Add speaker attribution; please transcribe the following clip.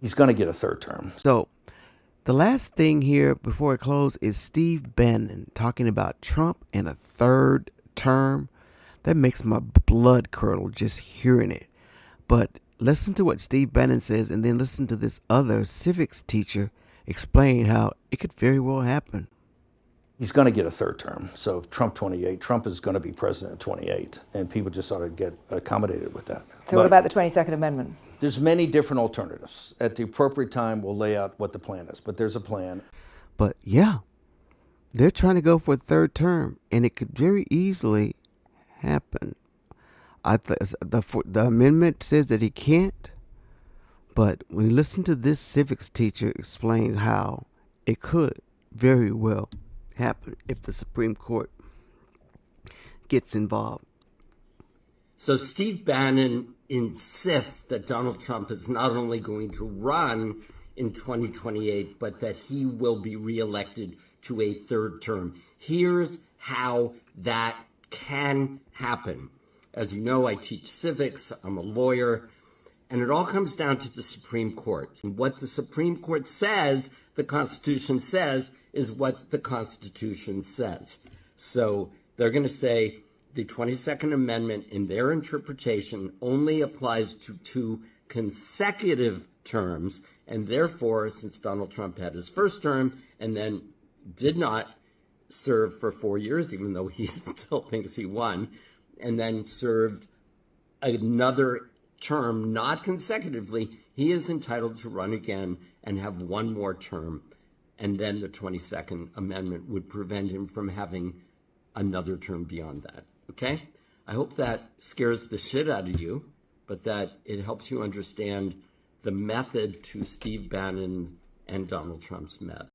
Speaker 1: He's going to get a third term.
Speaker 2: So the last thing here before I close is Steve Bannon talking about Trump and a third term. That makes my blood curdle just hearing it. But listen to what Steve Bannon says, and then listen to this other civics teacher explain how it could very well happen.
Speaker 1: He's going to get a third term. So Trump 28, Trump is going to be president 28, and people just ought to get accommodated with that.
Speaker 3: So what about the 22nd Amendment?
Speaker 1: There's many different alternatives. At the appropriate time, we'll lay out what the plan is, but there's a plan.
Speaker 2: But yeah, they're trying to go for a third term, and it could very easily happen. The amendment says that he can't, but when you listen to this civics teacher explain how it could very well happen if the Supreme Court gets involved.
Speaker 4: So Steve Bannon insists that Donald Trump is not only going to run in 2028, but that he will be reelected to a third term. Here's how that can happen. As you know, I teach civics, I'm a lawyer, and it all comes down to the Supreme Court. And what the Supreme Court says, the Constitution says, is what the Constitution says. So they're going to say the 22nd Amendment, in their interpretation, only applies to 2 consecutive terms, and therefore, since Donald Trump had his first term and then did not serve for 4 years, even though he still thinks he won, and then served another term, not consecutively, he is entitled to run again and have one more term. And then the 22nd Amendment would prevent him from having another term beyond that. Okay? I hope that scares the shit out of you, but that it helps you understand the method to Steve Bannon and Donald Trump's method.